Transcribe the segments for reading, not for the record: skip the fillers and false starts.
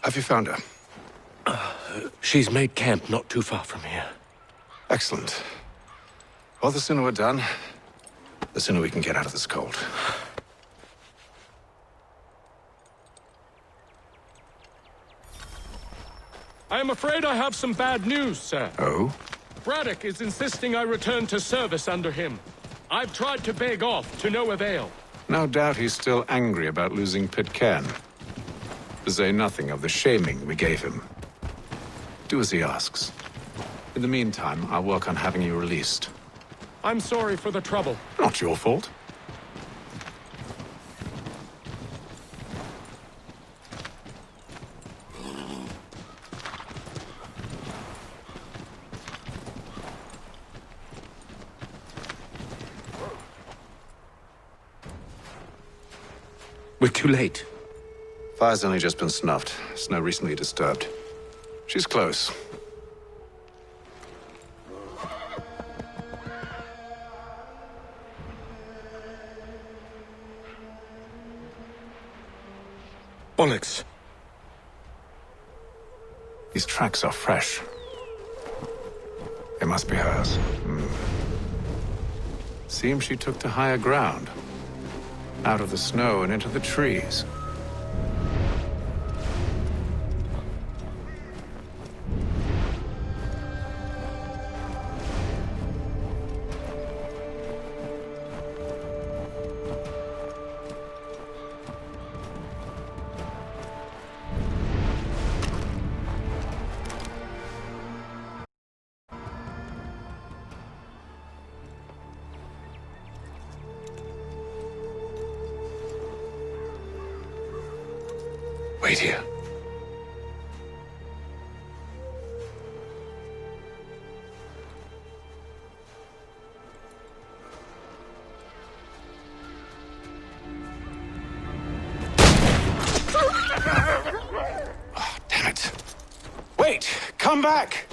Have you found her? She's made camp not too far from here. Excellent. Well, the sooner we're done, the sooner we can get out of this cold. I am afraid I have some bad news, sir. Oh? Braddock is insisting I return to service under him. I've tried to beg off, to no avail. No doubt he's still angry about losing Pitcairn. To say nothing of the shaming we gave him. Do as he asks. In the meantime, I'll work on having you released. I'm sorry for the trouble. Not your fault. We're too late. Fire's only just been snuffed. Snow recently disturbed. She's close. Bollocks. These tracks are fresh. They must be hers. Seems she took to higher ground. Out of the snow and into the trees. Wait here. Oh, damn it. Wait! Come back!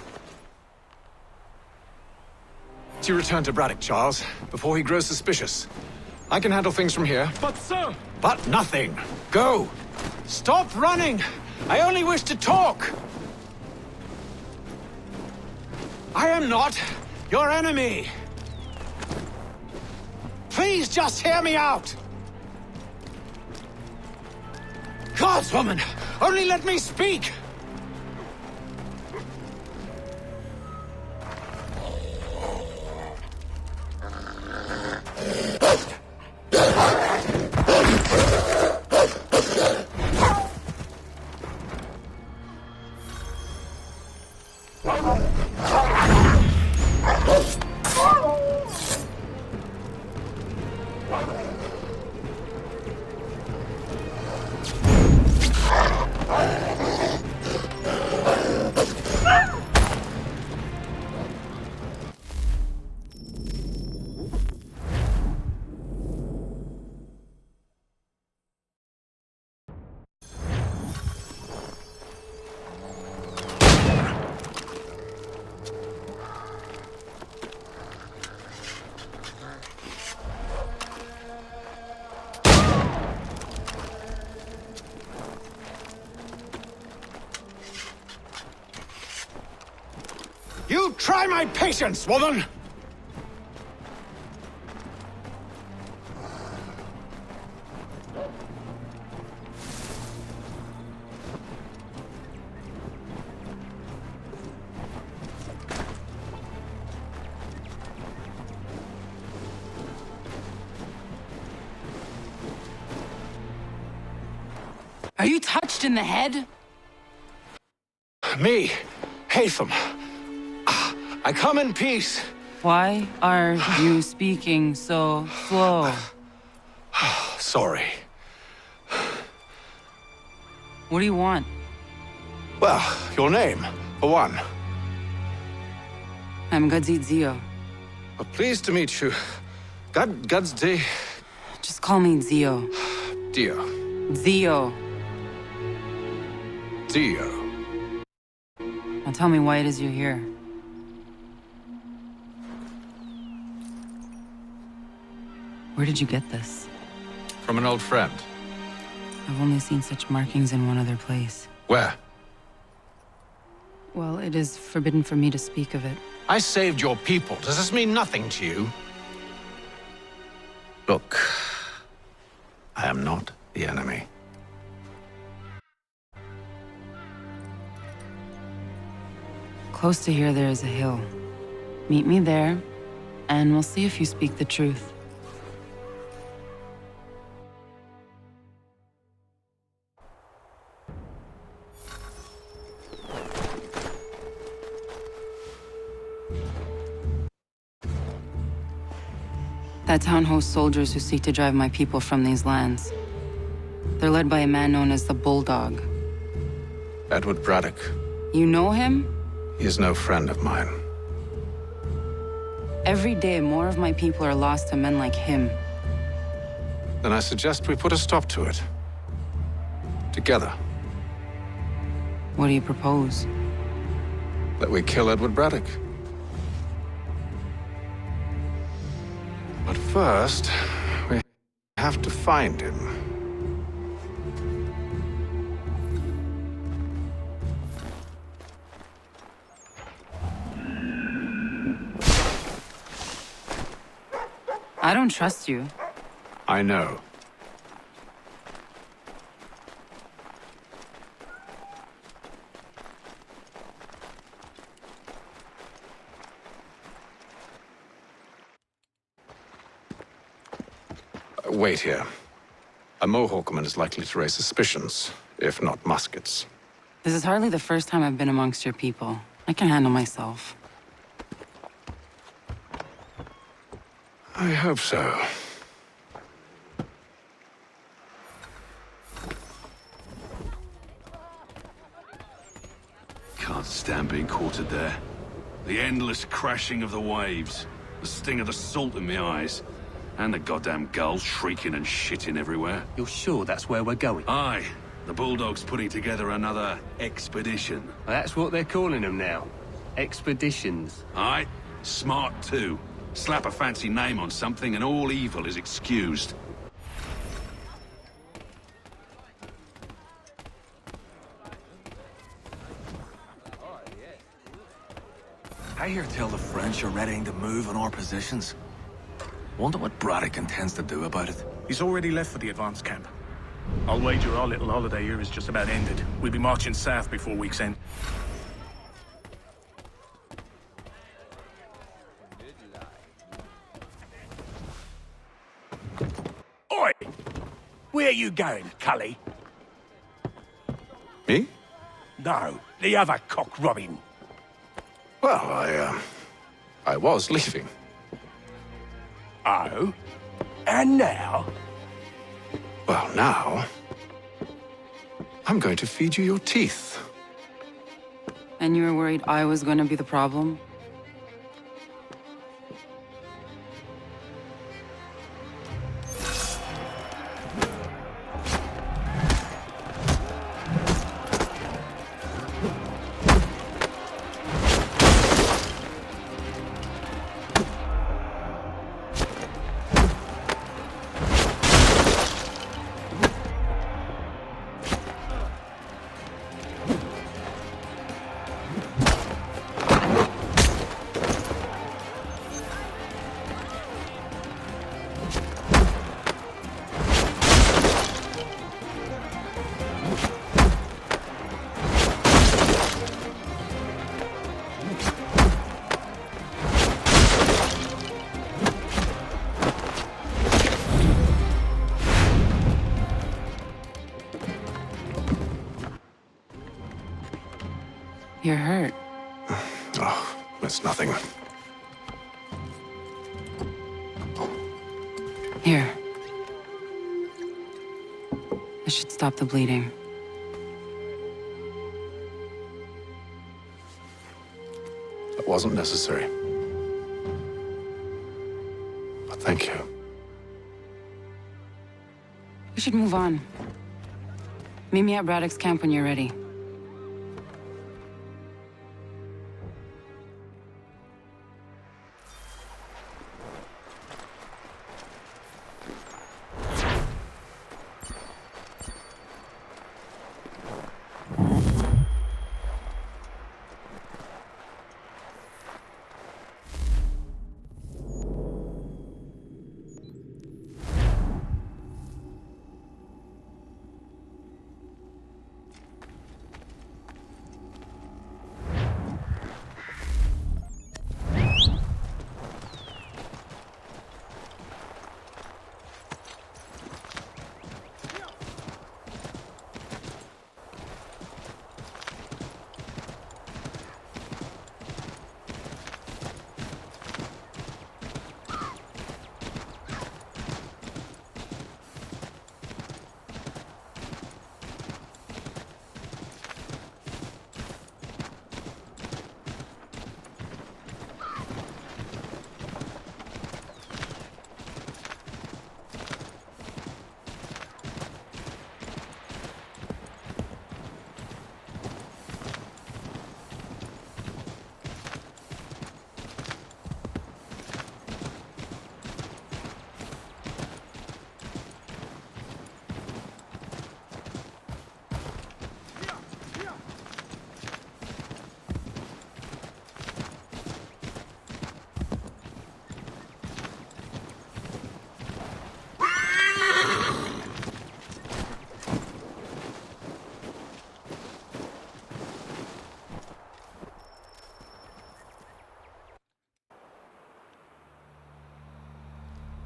You return to Braddock, Charles, before he grows suspicious. I can handle things from here. But, sir! But nothing. Go! Stop running! I only wish to talk! I am not your enemy! Please just hear me out! Gods, woman! Only let me speak! You try my patience, woman! Are you touched in the head? Me, Haytham. I come in peace. Why are you speaking so slow? Sorry. What do you want? Well, your name, for one. I'm Gadzit Zio. Pleased to meet you. Gadsdi. Just call me Zio. Dio. Zio. Dio. Now tell me why it is you're here. Where did you get this? From an old friend. I've only seen such markings in one other place. Where? Well, it is forbidden for me to speak of it. I saved your people. Does this mean nothing to you? Look, I am not the enemy. Close to here, there is a hill. Meet me there, and we'll see if you speak the truth. That town hosts soldiers who seek to drive my people from these lands. They're led by a man known as the Bulldog. Edward Braddock. You know him? He is no friend of mine. Every day, more of my people are lost to men like him. Then I suggest we put a stop to it. Together. What do you propose? That we kill Edward Braddock. But first, we have to find him. I don't trust you. I know. Wait here. A Mohawkman is likely to raise suspicions, if not muskets. This is hardly the first time I've been amongst your people. I can handle myself. I hope so. Can't stand being quartered there. The endless crashing of the waves, the sting of the salt in my eyes, and the goddamn gulls shrieking and shitting everywhere. You're sure that's where we're going? Aye, the Bulldog's putting together another expedition. That's what they're calling them now. Expeditions. Aye, smart too. Slap a fancy name on something and all evil is excused. I hear tell the French are readying to move on our positions. Wonder what Braddock intends to do about it. He's already left for the advance camp. I'll wager our little holiday here is just about ended. We'll be marching south before week's end. Oi! Where you going, Cully? Me? No, the other cock Robin. Well, I was leaving. Oh? And now? Well, now... I'm going to feed you your teeth. And you were worried I was going to be the problem? you're hurt. Oh, it's nothing. Here. This should stop the bleeding. That wasn't necessary. But thank you. We should move on. Meet me at Braddock's camp when you're ready.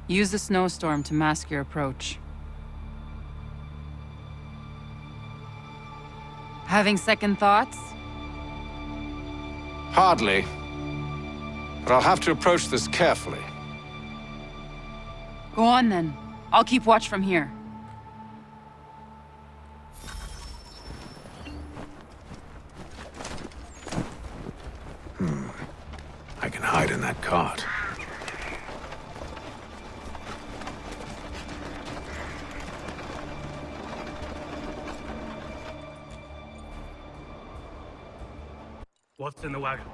Use the snowstorm to mask your approach. Having second thoughts? Hardly. But I'll have to approach this carefully. Go on then. I'll keep watch from here. I can hide in that cart. What's in the wagon?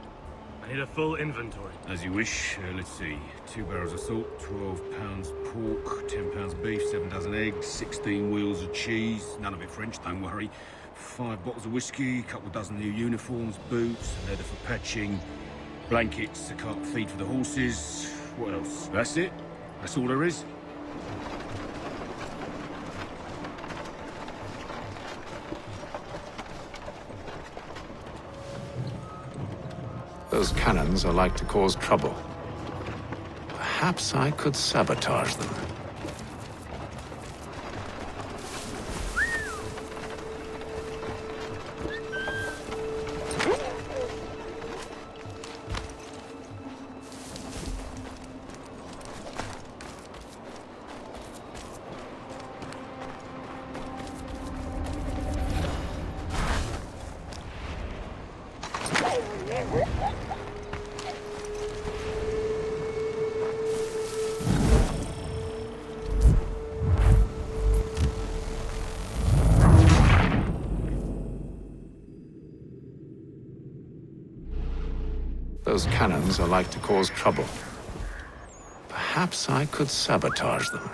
I need a full inventory. As you wish. Let's see. 2 barrels of salt, 12 pounds pork, 10 pounds beef, 7 dozen eggs, 16 wheels of cheese. None of it French, don't worry. 5 bottles of whiskey, a couple of dozen new uniforms, boots, leather for patching, blankets, a cart feed for the horses. What else? That's it? That's all there is? Those cannons are like to cause trouble. Perhaps I could sabotage them. Those cannons are like to cause trouble. Perhaps I could sabotage them.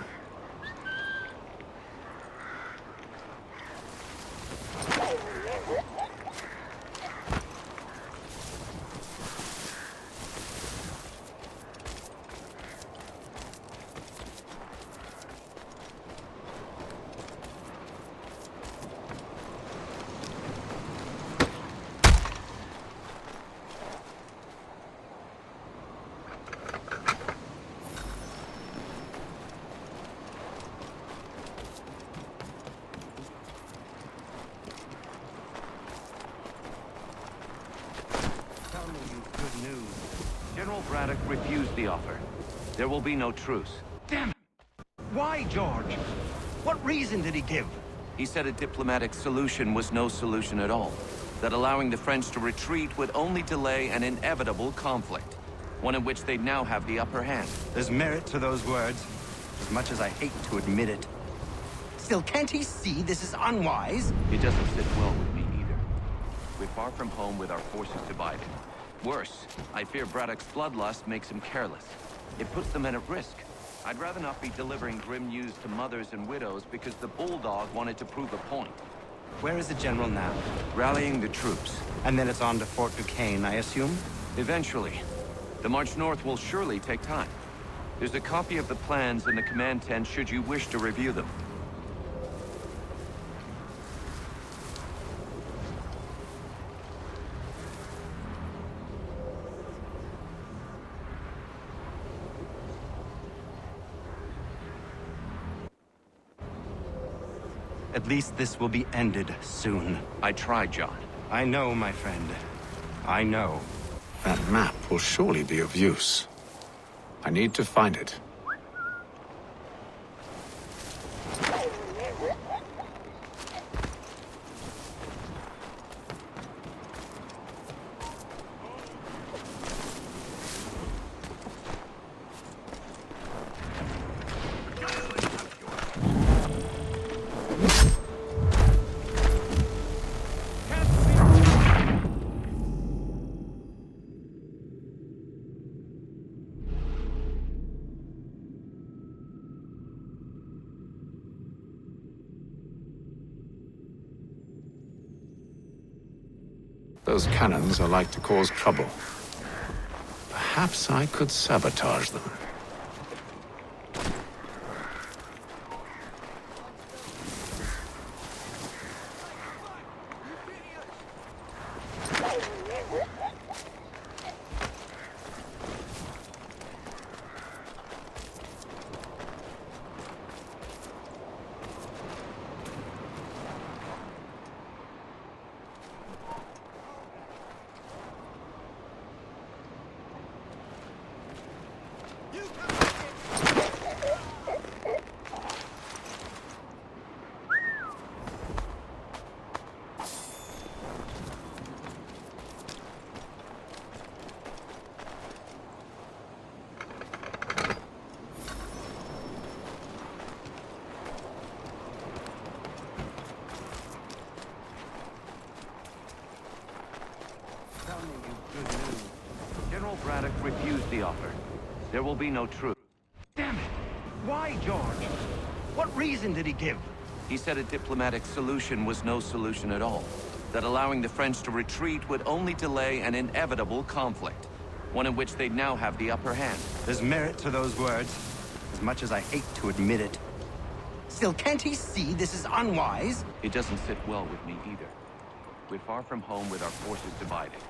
Braddock refused the offer. There will be no truce. Damn it! Why, George? What reason did he give? He said a diplomatic solution was no solution at all. That allowing the French to retreat would only delay an inevitable conflict. One in which they'd now have the upper hand. There's merit to those words, as much as I hate to admit it. Still, can't he see this is unwise? It doesn't sit well with me either. We're far from home with our forces divided. Worse, I fear Braddock's bloodlust makes him careless. It puts the men at risk. I'd rather not be delivering grim news to mothers and widows because the Bulldog wanted to prove a point. Where is the general now? Rallying the troops. And then it's on to Fort Duquesne, I assume? Eventually. The march north will surely take time. There's a copy of the plans in the command tent should you wish to review them. At least this will be ended soon. I tried, John. I know, my friend. I know. That map will surely be of use. I need to find it. Those cannons are like to cause trouble. Perhaps I could sabotage them. General Braddock refused the offer. There will be no truce. Damn it! Why, George? What reason did he give? He said a diplomatic solution was no solution at all. That allowing the French to retreat would only delay an inevitable conflict. One in which they'd now have the upper hand. There's merit to those words, as much as I hate to admit it. Still, can't he see this is unwise? It doesn't sit well with me either. We're far from home with our forces divided.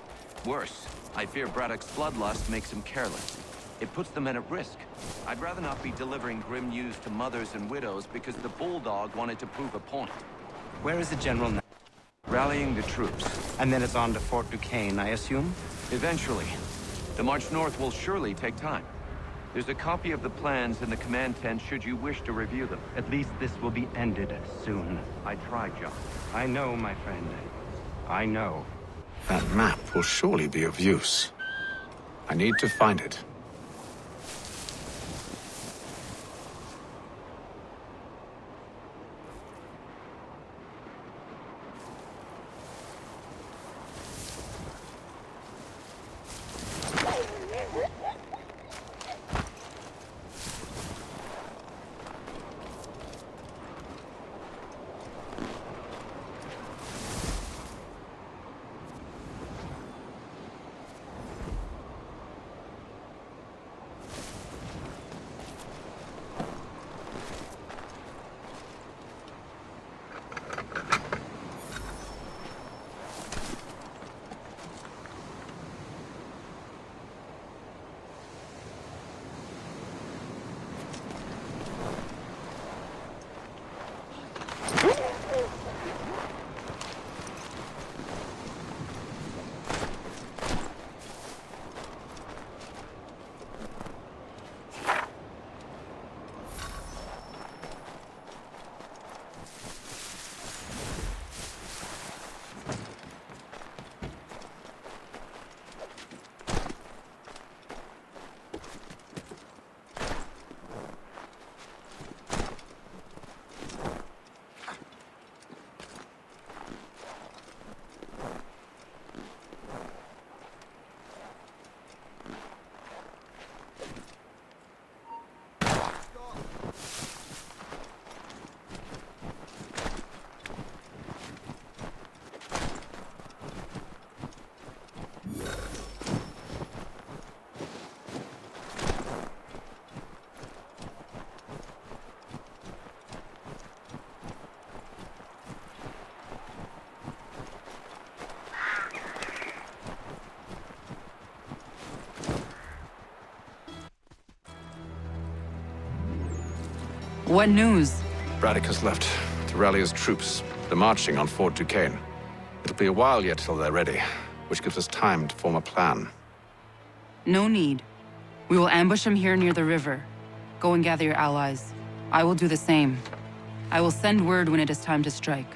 Worse, I fear Braddock's bloodlust makes him careless. It puts the men at risk. I'd rather not be delivering grim news to mothers and widows because the Bulldog wanted to prove a point. Where is the general now? Rallying the troops. And then it's on to Fort Duquesne, I assume? Eventually. The march north will surely take time. There's a copy of the plans in the command tent should you wish to review them. At least this will be ended soon. I tried, John. I know, my friend. I know. That map will surely be of use. I need to find it. What news? Braddock has left to rally his troops. They're marching on Fort Duquesne. It'll be a while yet till they're ready, which gives us time to form a plan. No need. We will ambush him here near the river. Go and gather your allies. I will do the same. I will send word when it is time to strike.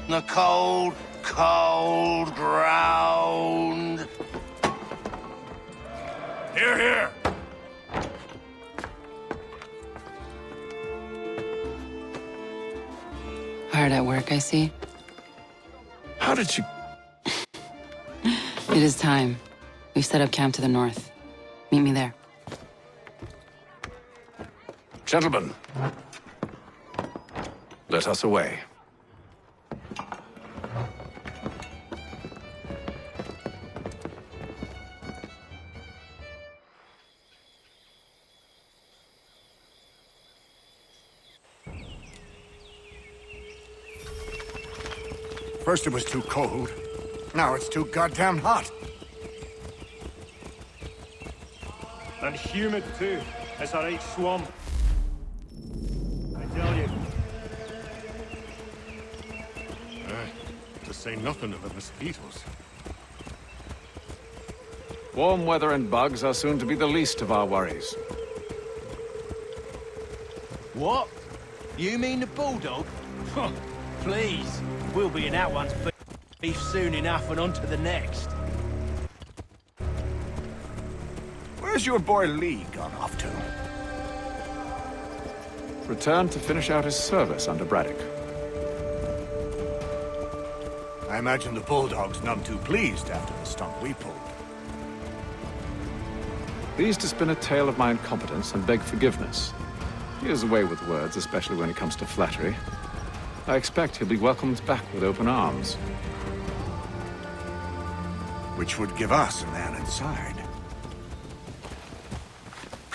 The cold, cold ground. Here, here! Hard at work, I see. How did you... It is time. We've set up camp to the north. Meet me there. Gentlemen, let us away. First it was too cold. Now it's too goddamn hot. And humid too. It's our H swamp. I tell you. To say nothing of the mosquitoes. Warm weather and bugs are soon to be the least of our worries. What? You mean the bulldog? Please. We'll be in that one's beef soon enough and on to the next. Where's your boy Lee gone off to? Returned to finish out his service under Braddock. I imagine the bulldog's none too pleased after the stunt we pulled. Pleased to spin a tale of my incompetence and beg forgiveness. He has a way with words, especially when it comes to flattery. I expect he'll be welcomed back with open arms. Which would give us a man inside.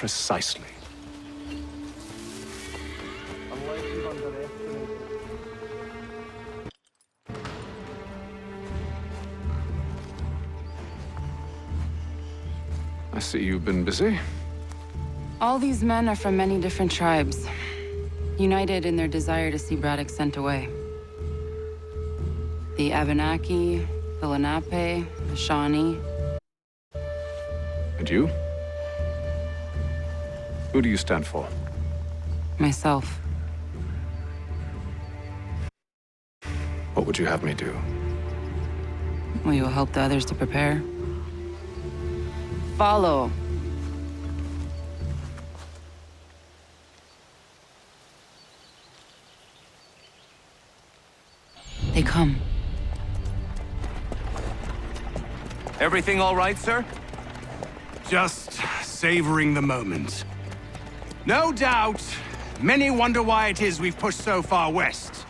Precisely. I see you've been busy. All these men are from many different tribes, united in their desire to see Braddock sent away. The Abenaki, the Lenape, the Shawnee. And you? Who do you stand for? Myself. What would you have me do? Will you help the others to prepare? Follow. They come. Everything all right, sir? Just savoring the moment. No doubt, many wonder why it is we've pushed so far west.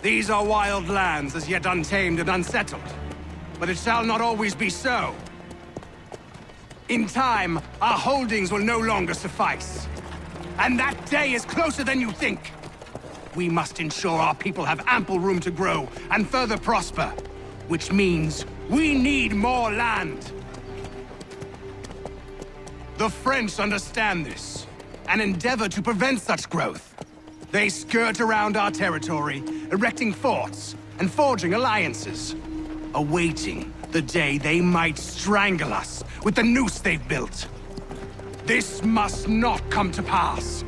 These are wild lands, as yet untamed and unsettled. But it shall not always be so. In time, our holdings will no longer suffice. And that day is closer than you think. We must ensure our people have ample room to grow and further prosper. Which means we need more land. The French understand this, and endeavor to prevent such growth. They skirt around our territory, erecting forts and forging alliances, awaiting the day they might strangle us with the noose they've built. This must not come to pass.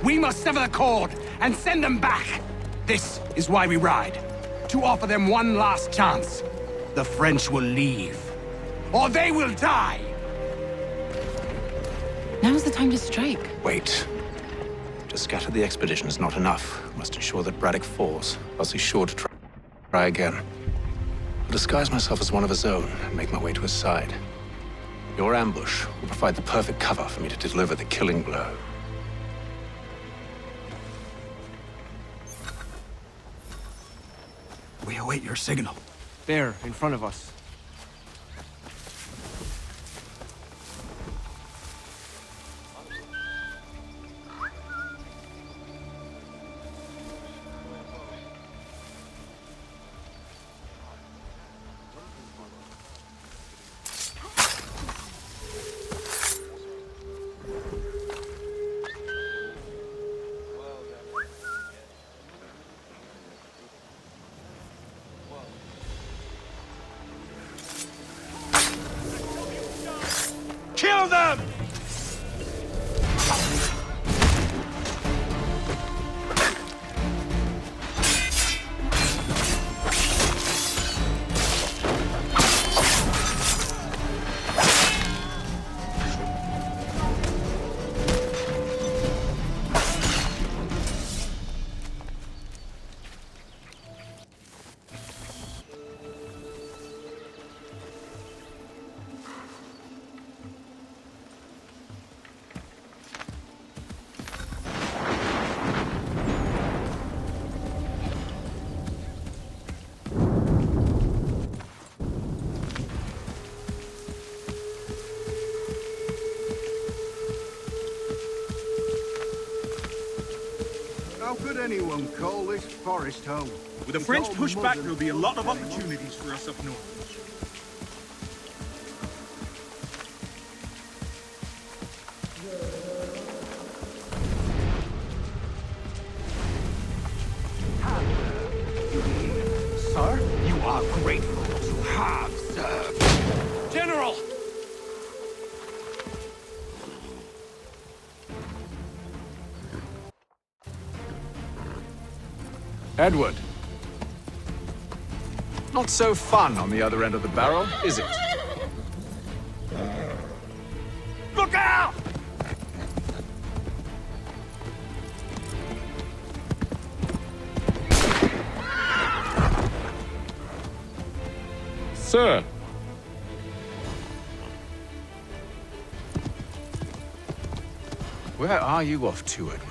We must sever the cord and send them back. This is why we ride, to offer them one last chance. The French will leave, or they will die. Now's the time to strike. Wait. To scatter the expedition is not enough. We must ensure that Braddock falls, else he's sure to try again. I'll disguise myself as one of his own and make my way to his side. Your ambush will provide the perfect cover for me to deliver the killing blow. We await your signal. There, in front of us. Kill them! How could anyone call this forest home? With the French pushback, there'll be a lot of opportunities for us up north. Sir, you are grateful to have served. General! Edward. Not so fun on the other end of the barrel, is it? Look out! Sir. Where are you off to, Edward?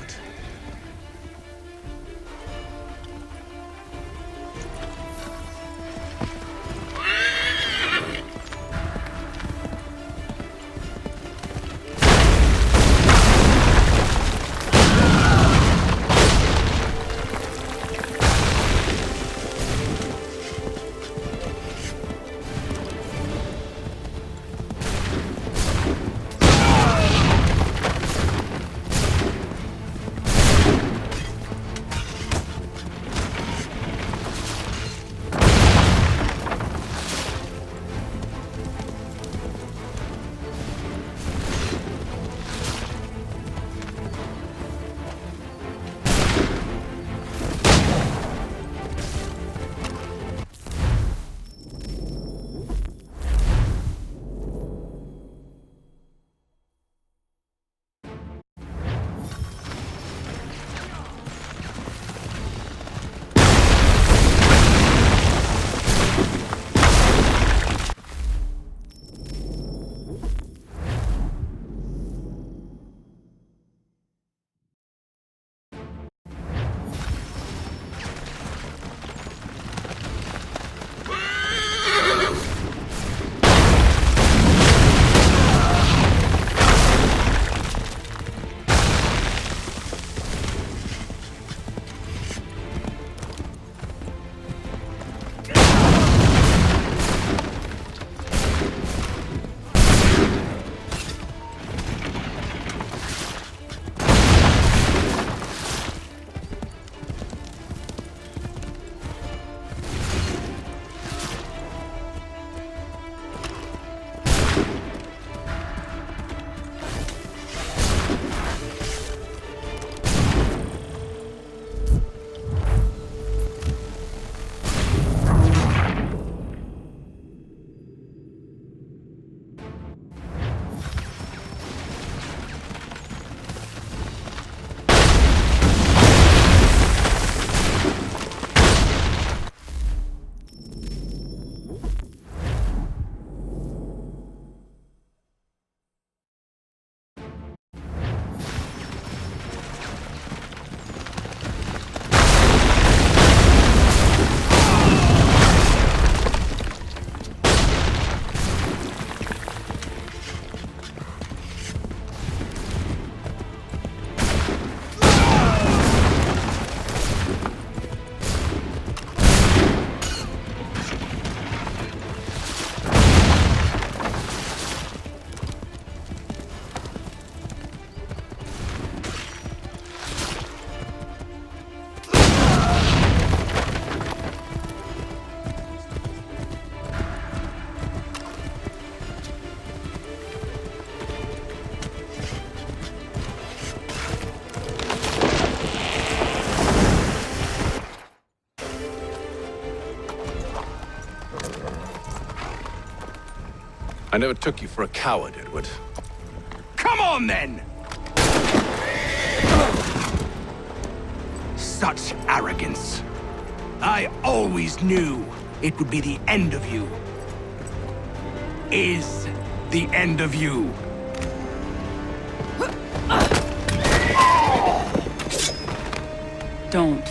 I never took you for a coward, Edward. Come on, then! Such arrogance. I always knew it would be the end of you. Is the end of you. Don't.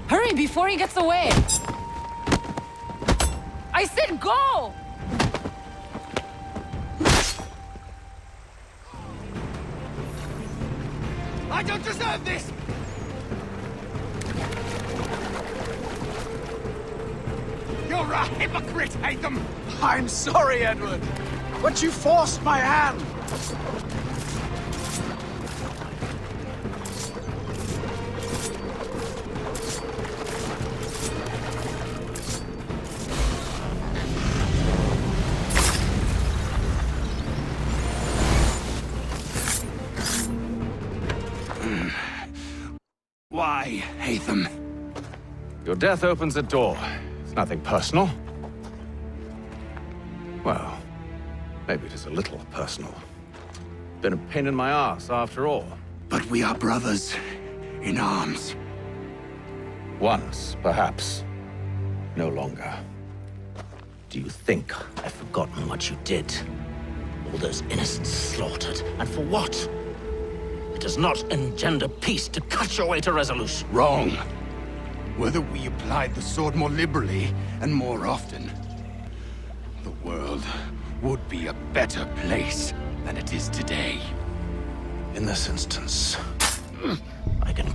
Hurry before he gets away! I said go! I don't deserve this! You're a hypocrite, Haytham! I'm sorry, Edward, but you forced my hand! Why, Haytham? Your death opens a door. It's nothing personal. Well, maybe it is a little personal. Been a pain in my ass, after all. But we are brothers in arms. Once, perhaps. No longer. Do you think I've forgotten what you did? All those innocents slaughtered, and for what? It does not engender peace to cut your way to resolution. Wrong. Whether we applied the sword more liberally and more often, the world would be a better place than it is today. In this instance, I can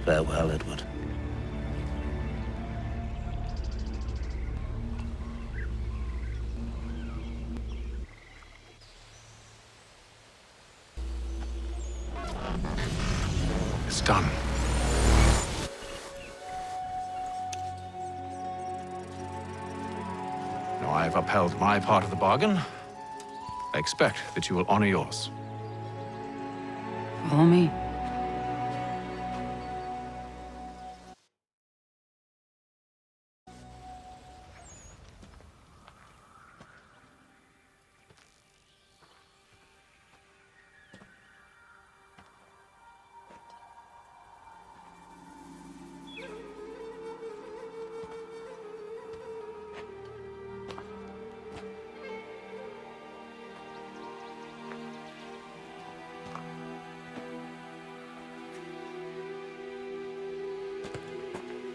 Farewell, Edward. It's done. Now I have upheld my part of the bargain. I expect that you will honor yours. Follow me.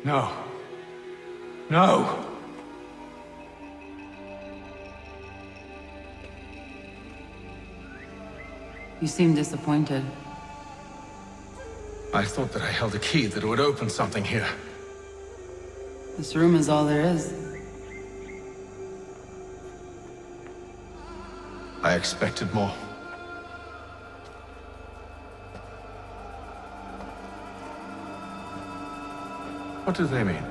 No. No! You seem disappointed. I thought that I held a key that would open something here. This room is all there is. I expected more. What do they mean?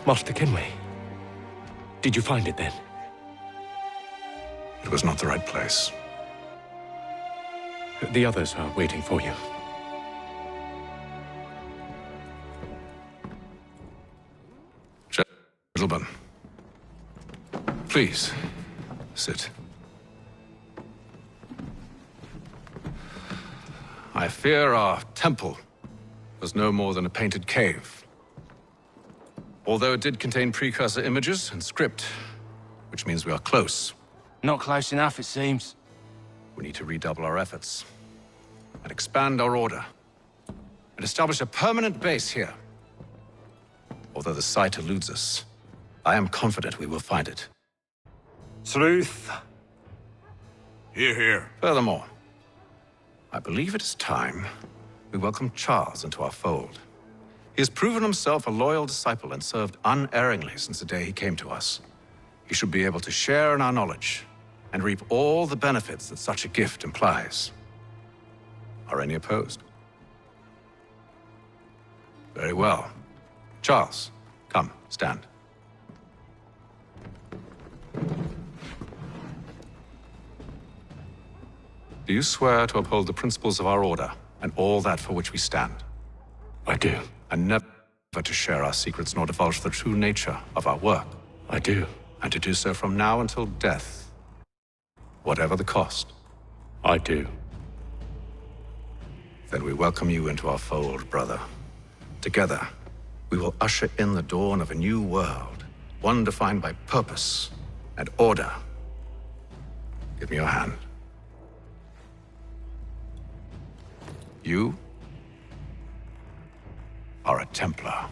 Master Kenway. Did you find it then? It was not the right place. The others are waiting for you. Gentlemen, please, sit. I fear our temple was no more than a painted cave. Although it did contain precursor images and script, which means we are close. Not close enough, it seems. We need to redouble our efforts and expand our order and establish a permanent base here. Although the site eludes us, I am confident we will find it. Truth. Hear, hear. Furthermore, I believe it is time we welcome Charles into our fold. He has proven himself a loyal disciple and served unerringly since the day he came to us. He should be able to share in our knowledge and reap all the benefits that such a gift implies. Are any opposed? Very well. Charles, come, stand. Do you swear to uphold the principles of our order and all that for which we stand? I do. And never to share our secrets nor divulge the true nature of our work? I do. And to do so from now until death, whatever the cost? I do. Then we welcome you into our fold, brother. Together, we will usher in the dawn of a new world, one defined by purpose and order. Give me your hand. You are a Templar.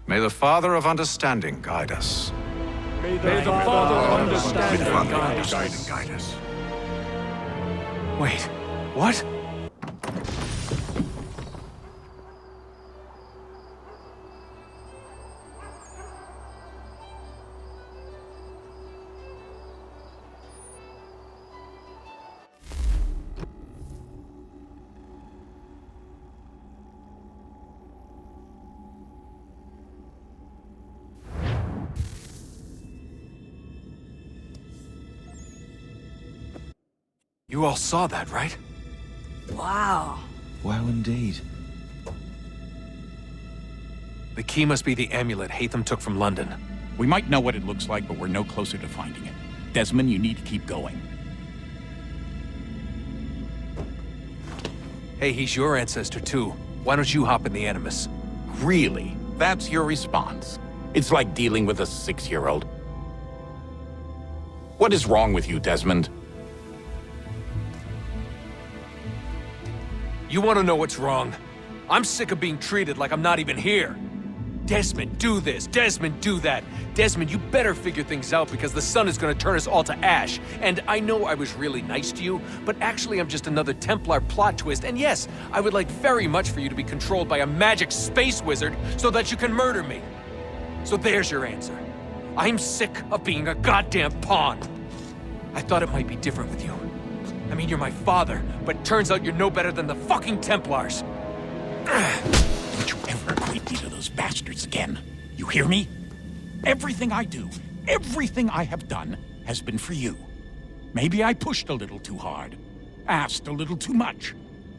May the Father of Understanding guide us. May the Father of Understanding Guide us. Wait, what? You all saw that, right? Wow. Well, indeed. The key must be the amulet Hatham took from London. We might know what it looks like, but we're no closer to finding it. Desmond, you need to keep going. Hey, he's your ancestor too. Why don't you hop in the Animus? Really? That's your response? It's like dealing with a 6-year-old. What is wrong with you, Desmond? You want to know what's wrong? I'm sick of being treated like I'm not even here. Desmond, do this. Desmond, do that. Desmond, you better figure things out because the sun is going to turn us all to ash. And I know I was really nice to you, but actually I'm just another Templar plot twist. And yes, I would like very much for you to be controlled by a magic space wizard so that you can murder me. So there's your answer. I'm sick of being a goddamn pawn. I thought it might be different with you. I mean, you're my father, but turns out you're no better than the fucking Templars. Don't you ever equate me to those bastards again. You hear me? Everything I do, everything I have done, has been for you. Maybe I pushed a little too hard, asked a little too much,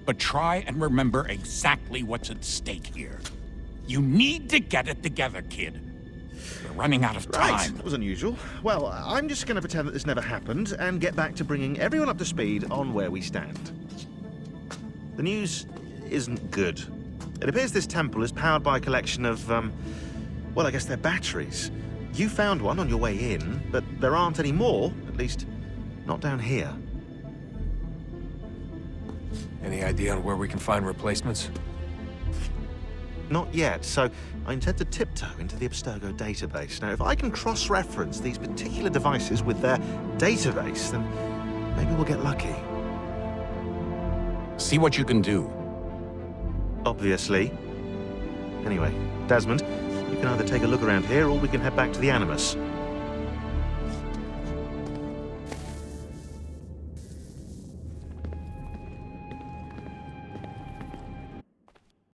but try and remember exactly what's at stake here. You need to get it together, kid. We're running out of time. Right, that was unusual. Well, I'm just going to pretend that this never happened and get back to bringing everyone up to speed on where we stand. The news isn't good. It appears this temple is powered by a collection of, well, I guess they're batteries. You found one on your way in, but there aren't any more, at least not down here. Any idea on where we can find replacements? Not yet, so I intend to tiptoe into the Abstergo database. Now, if I can cross-reference these particular devices with their database, then maybe we'll get lucky. See what you can do. Obviously. Anyway, Desmond, you can either take a look around here or we can head back to the Animus.